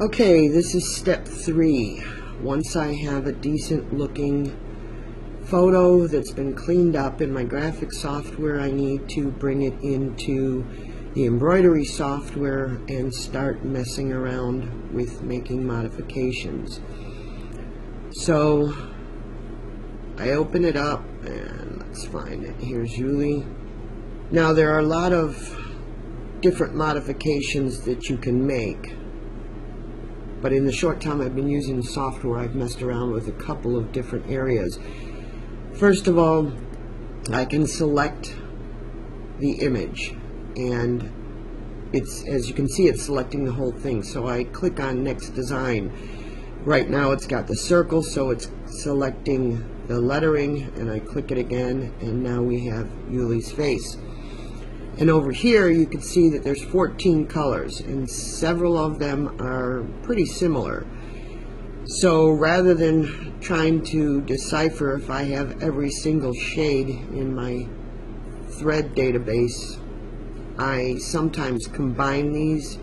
Okay, this is step 3. Once I have a decent looking photo that's been cleaned up in my graphic software, I need to bring it into the embroidery software and start messing around with making modifications. So I open it up and let's find it. Here's Yuli. Now there are a lot of different modifications that you can make, but in the short time I've been using the software, I've messed around with a couple of different areas. First of all, I can select the image, and it's, as you can see, it's selecting the whole thing. So I click on Next Design. Right now it's got the circle, so it's selecting the lettering, and I click it again, and now we have Yuli's face. And over here you can see that there's 14 colors, and several of them are pretty similar. So rather than trying to decipher if I have every single shade in my thread database, I sometimes combine these,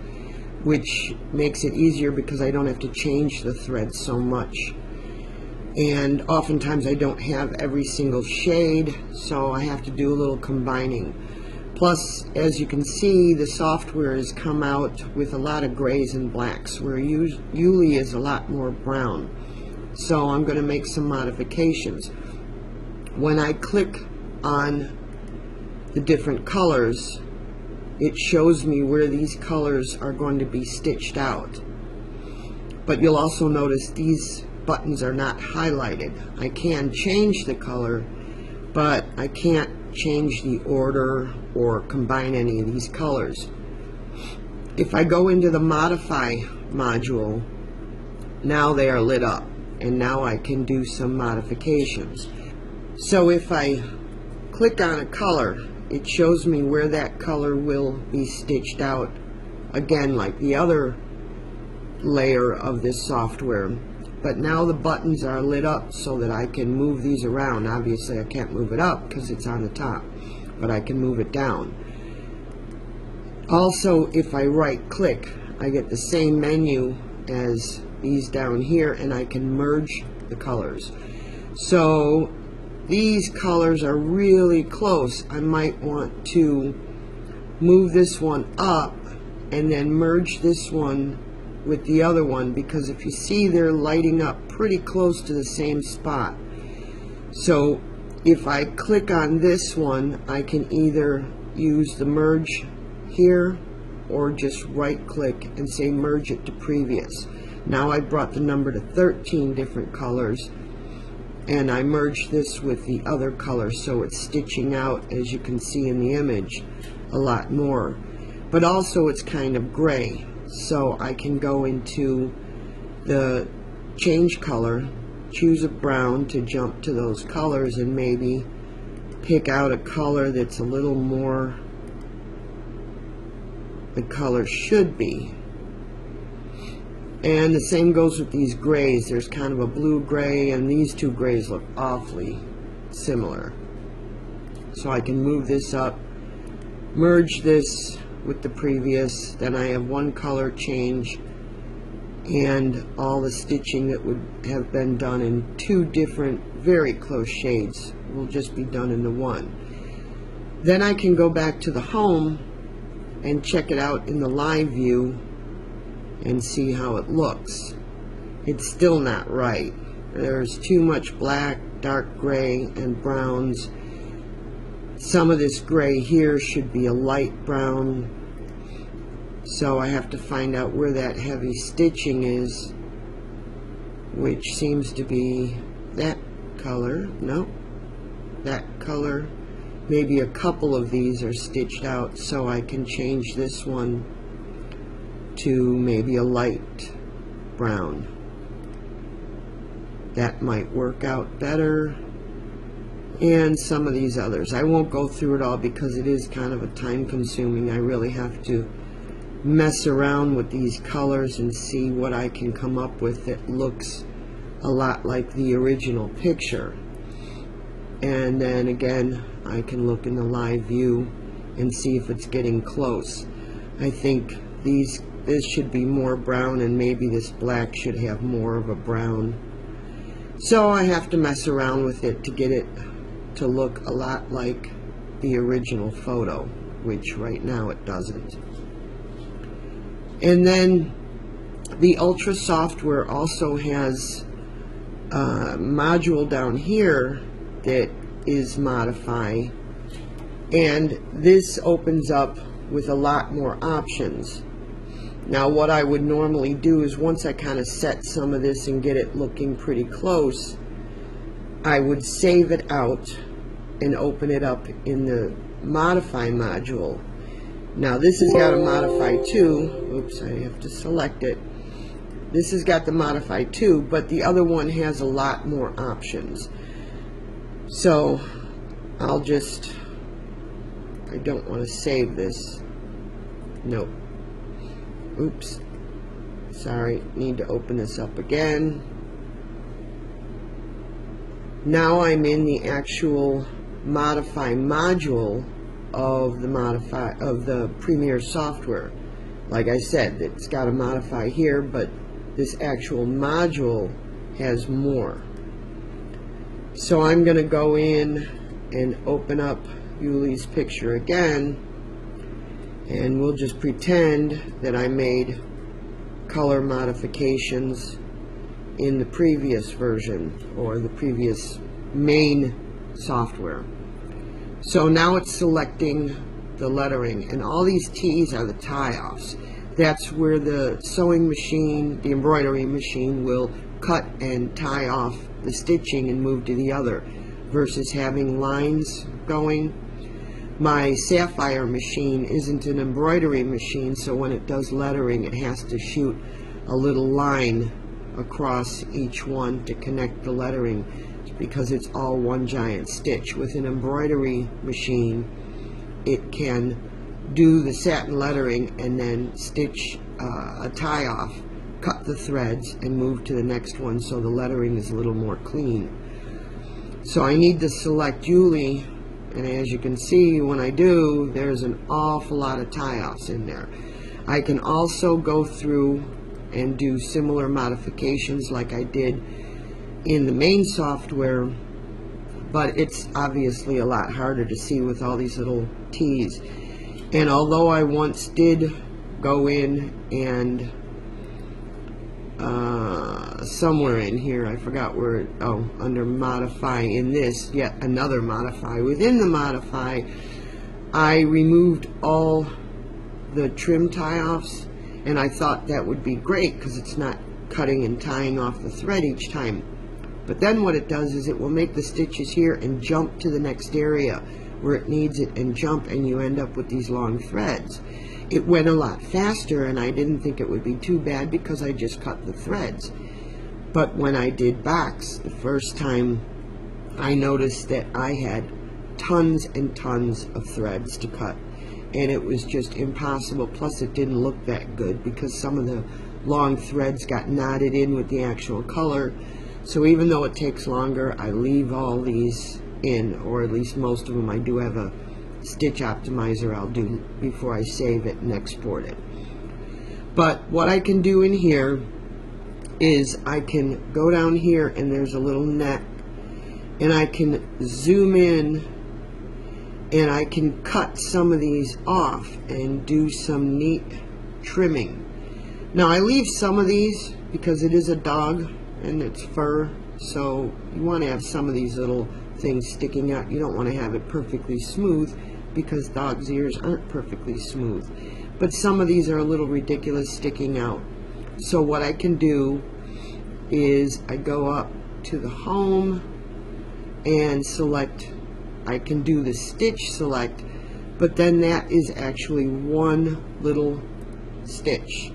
which makes it easier because I don't have to change the thread so much. And oftentimes I don't have every single shade, so I have to do a little combining. Plus, as you can see, the software has come out with a lot of grays and blacks, where Yuli is a lot more brown. So I'm going to make some modifications. When I click on the different colors, it shows me where these colors are going to be stitched out. But you'll also notice these buttons are not highlighted. I can change the color, but I can't change the order or combine any of these colors. If I go into the Modify module, now they are lit up, and now I can do some modifications. So if I click on a color, it shows me where that color will be stitched out, again like the other layer of this software. But now the buttons are lit up so that I can move these around. Obviously I can't move it up because it's on the top, but I can move it down. Also, if I right click, I get the same menu as these down here, and I can merge the colors. So these colors are really close. I might want to move this one up and then merge this one with the other one, because if you see, they're lighting up pretty close to the same spot. So if I click on this one, I can either use the merge here or just right click and say merge it to previous. Now I brought the number to 13 different colors, and I merged this with the other color, so it's stitching out, as you can see in the image, a lot more. But also it's kind of gray, so I can go into the change color, choose a brown to jump to those colors, and maybe pick out a color that's a little more the color should be. And the same goes with these grays. There's kind of a blue gray, and these two grays look awfully similar. So I can move this up, merge this with the previous, then I have one color change, and all the stitching that would have been done in two different very close shades will just be done into one. Then I can go back to the home and check it out in the live view and see how it looks. It's still not right. There's too much black, dark gray, and browns. Some of this gray here should be a light brown, so I have to find out where that heavy stitching is, which seems to be that color. No, that color. Maybe a couple of these are stitched out, so I can change this one to maybe a light brown. That might work out better. And some of these others. I won't go through it all because it is kind of a time consuming. I really have to mess around with these colors and see what I can come up with that looks a lot like the original picture. And then again, I can look in the live view and see if it's getting close. I think these this should be more brown, and maybe this black should have more of a brown. So I have to mess around with it to get it to look a lot like the original photo, which right now it doesn't. And then the Ultra software also has a module down here that is Modify, and this opens up with a lot more options. Now what I would normally do is, once I kind of set some of this and get it looking pretty close, I would save it out and open it up in the Modify module. Now this has got a Modify too. Oops, I have to select it. This has got the Modify too, but the other one has a lot more options. So I'll just, I don't want to save this. Nope. Oops. Sorry, need to open this up again. Now I'm in the actual Modify module of the Premiere software. Like I said, it's got a Modify here, but this actual module has more. So I'm going to go in and open up Yuli's picture again, and we'll just pretend that I made color modifications in the previous version, or the previous main software. So now it's selecting the lettering, and all these T's are the tie-offs. That's where the sewing machine, the embroidery machine, will cut and tie off the stitching and move to the other, versus having lines going. My Sapphire machine isn't an embroidery machine, so when it does lettering, it has to shoot a little line across each one to connect the lettering, because it's all one giant stitch. With an embroidery machine, it can do the satin lettering and then stitch a tie off, cut the threads, and move to the next one, so the lettering is a little more clean. So I need to select Yuli, and as you can see, when I do, there's an awful lot of tie-offs in there. I can also go through and do similar modifications like I did in the main software, but it's obviously a lot harder to see with all these little T's. And although I once did go in and somewhere in here, I forgot where, under Modify, in this, yet another Modify. Within the Modify, I removed all the trim tie-offs, and I thought that would be great because it's not cutting and tying off the thread each time. But then what it does is it will make the stitches here and jump to the next area where it needs it and jump, and you end up with these long threads. It went a lot faster, and I didn't think it would be too bad because I just cut the threads. But when I did backs the first time, I noticed that I had tons and tons of threads to cut, and it was just impossible. Plus it didn't look that good because some of the long threads got knotted in with the actual color. So even though it takes longer, I leave all these in, or at least most of them. I do have a stitch optimizer I'll do before I save it and export it. But what I can do in here is I can go down here, and there's a little net, and I can zoom in, and I can cut some of these off and do some neat trimming. Now I leave some of these because it is a dog and it's fur, so you want to have some of these little things sticking out. You don't want to have it perfectly smooth because dogs' ears aren't perfectly smooth. But some of these are a little ridiculous sticking out. So what I can do is I go up to the home and select, I can do the stitch select, but then that is actually one little stitch.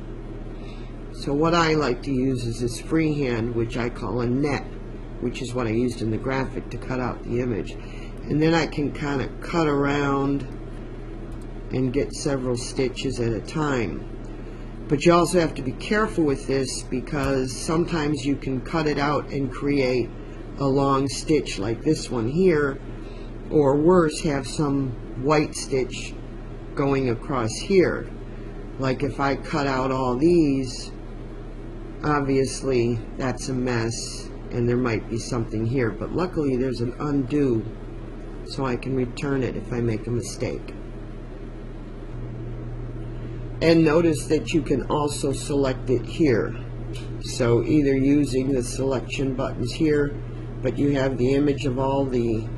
So what I like to use is this freehand, which I call a net, which is what I used in the graphic to cut out the image. And then I can kind of cut around and get several stitches at a time. But you also have to be careful with this because sometimes you can cut it out and create a long stitch like this one here, or worse, have some white stitch going across here. Like if I cut out all these, obviously that's a mess and there might be something here, but luckily there's an undo so I can return it if I make a mistake. And notice that you can also select it here. So either using the selection buttons here, but you have the image of all the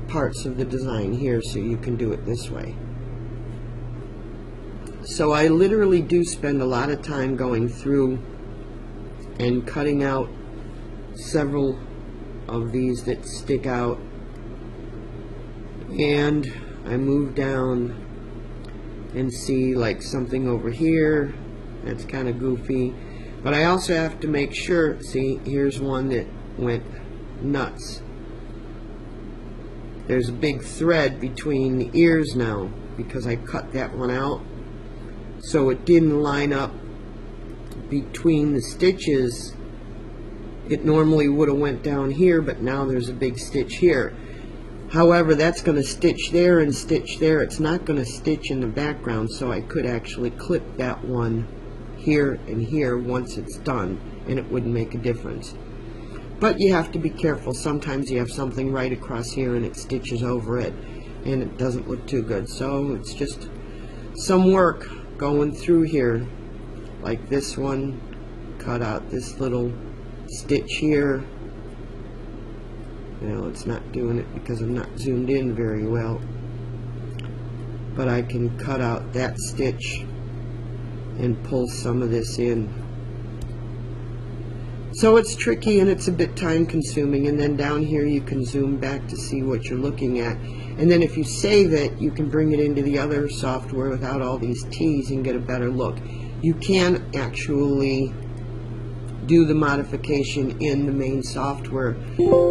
parts of the design here, so you can do it this way. So I literally do spend a lot of time going through and cutting out several of these that stick out, and I move down and see like something over here that's kind of goofy, but I also have to make sure, see, here's one that went nuts. There's a big thread between the ears now because I cut that one out, so it didn't line up between the stitches. It normally would have went down here, but now there's a big stitch here. However, that's going to stitch there and stitch there. It's not going to stitch in the background, so I could actually clip that one here and here once it's done, and it wouldn't make a difference. But you have to be careful. Sometimes you have something right across here and it stitches over it, and it doesn't look too good. So it's just some work going through here. Like this one, cut out this little stitch here. Well, it's not doing it because I'm not zoomed in very well, but I can cut out that stitch and pull some of this in. So it's tricky and it's a bit time consuming, and then down here you can zoom back to see what you're looking at, and then if you save it you can bring it into the other software without all these T's and get a better look. You can actually do the modification in the main software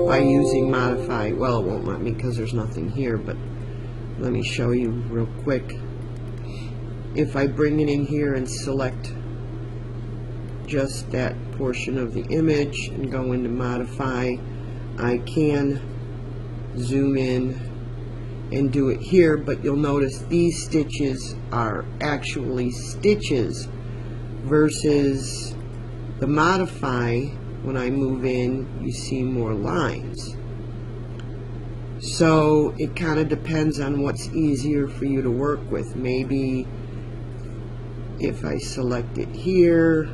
by using modify. Well, it won't let me because there's nothing here, but let me show you real quick. If I bring it in here and select just that portion of the image and go into modify, I can zoom in and do it here, but you'll notice these stitches are actually stitches versus the modify. When I move in, you see more lines. So it kind of depends on what's easier for you to work with. Maybe if I select it here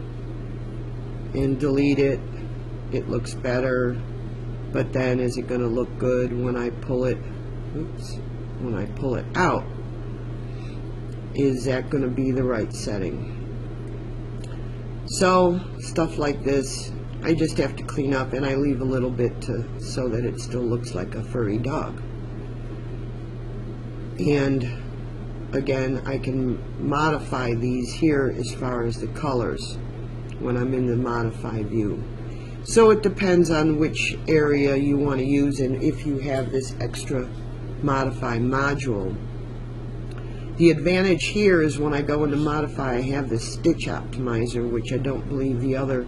and delete it, it looks better, but then is it going to look good when I pull it, when I pull it out? Is that going to be the right setting? So stuff like this I just have to clean up, and I leave a little bit so that it still looks like a furry dog. And again, I can modify these here as far as the colors when I'm in the modify view. So it depends on which area you want to use, and if you have this extra modify module. The advantage here is when I go into modify, I have this stitch optimizer, which I don't believe the other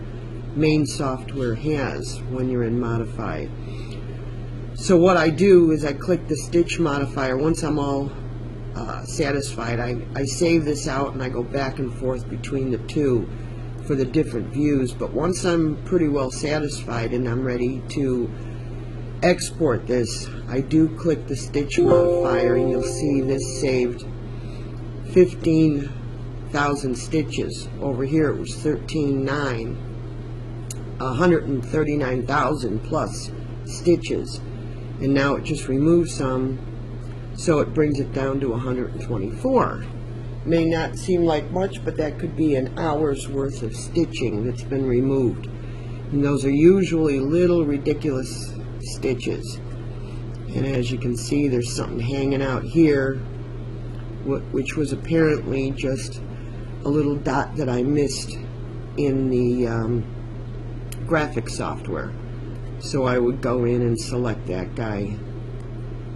main software has when you're in modify. So what I do is I click the stitch modifier. Once I'm all satisfied, I save this out and I go back and forth between the two for the different views. But once I'm pretty well satisfied and I'm ready to export this, I do click the stitch modifier, and you'll see this saved 15,000 stitches. Over here it was 13,900, 139,000 plus stitches, and now it just removes some, so it brings it down to 124. May not seem like much, but that could be an hour's worth of stitching that's been removed, and those are usually little ridiculous stitches. And as you can see, there's something hanging out here, which was apparently just a little dot that I missed in the graphic software. So I would go in and select that guy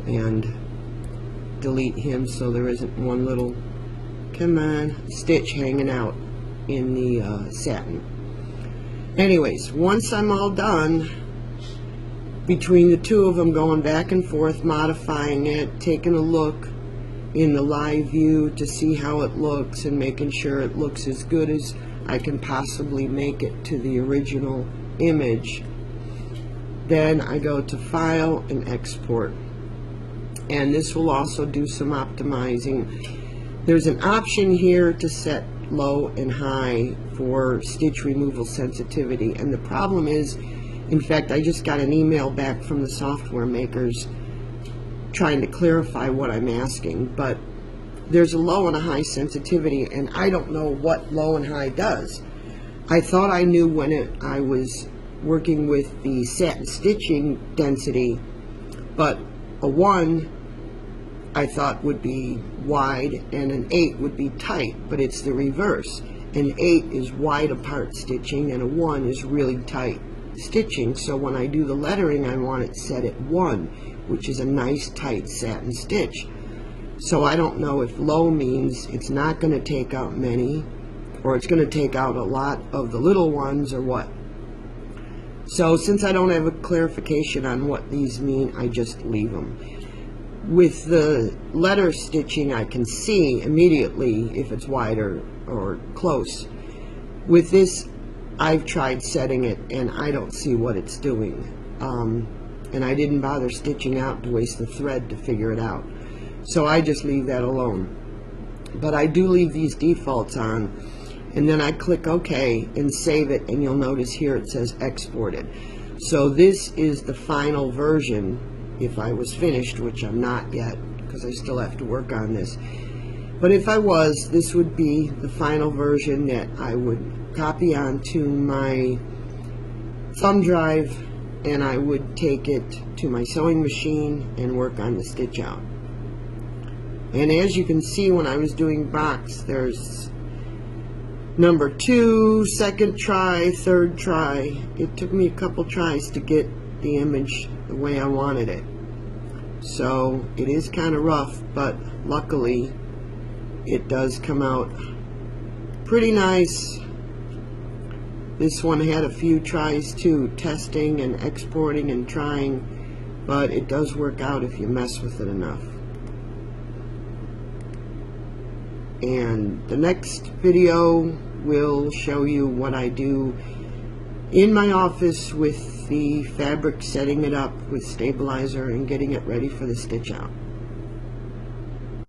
and delete him, so there isn't one little, come on, stitch hanging out in the satin. Anyways, once I'm all done, between the two of them, going back and forth, modifying it, taking a look, in the live view to see how it looks and making sure it looks as good as I can possibly make it to the original image. Then I go to File and Export. And this will also do some optimizing. There's an option here to set low and high for stitch removal sensitivity. And the problem is, in fact, I just got an email back from the software makers trying to clarify what I'm asking, but there's a low and a high sensitivity, and I don't know what low and high does. I thought I knew when I was working with the satin stitching density, but a 1 I thought would be wide and an 8 would be tight, but it's the reverse. An 8 is wide apart stitching and a 1 is really tight stitching. So when I do the lettering, I want it set at 1, which is a nice tight satin stitch. So I don't know if low means it's not going to take out many, or it's going to take out a lot of the little ones, or what. So since I don't have a clarification on what these mean, I just leave them. With the letter stitching, I can see immediately if it's wider or close. With this, I've tried setting it and I don't see what it's doing. And I didn't bother stitching out to waste the thread to figure it out. So I just leave that alone. But I do leave these defaults on, and then I click OK and save it, and you'll notice here it says exported. So this is the final version if I was finished, which I'm not yet because I still have to work on this. But if I was, this would be the final version that I would copy onto my thumb drive, and I would take it to my sewing machine and work on the stitch out. And as you can see, when I was doing box, there's number 2, second try, third try. It took me a couple tries to get the image the way I wanted it. So it is kind of rough, but luckily it does come out pretty nice. This one had a few tries too, testing and exporting and trying, but it does work out if you mess with it enough. And the next video will show you what I do in my office with the fabric, setting it up with stabilizer and getting it ready for the stitch out.